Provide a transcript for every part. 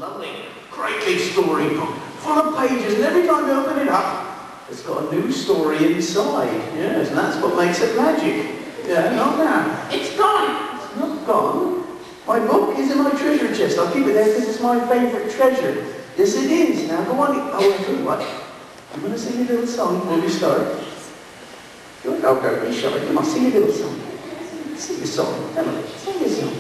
lovely, great big storybook, full of pages, and every time you open it up, it's got a new story inside. Yes, and that's what makes it magic. Yeah, not now. It's gone. It's not gone. My book is in my treasure chest. I'll keep it there because it's my favourite treasure. Yes, it is. Now go on. Oh, I'll tell you what. I'm going to sing a little song before we start. Don't be shy. Come on, sing a little song. Sing a song. Come on, sing a song.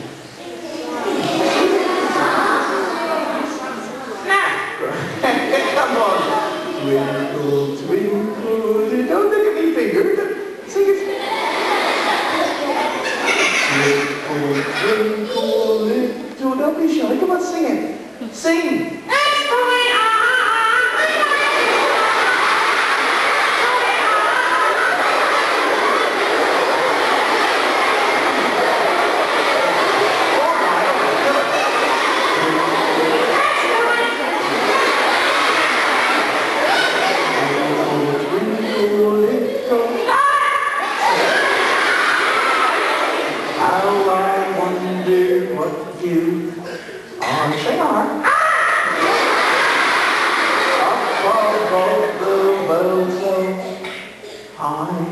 Come on. Twinkle, twinkle, don't look at me finger. Sing it. Twinkle, twinkle, little, don't be shy. Come on, sing it. Sing. They are. Up above the world so high.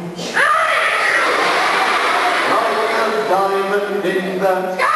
Like a diamond in the sky.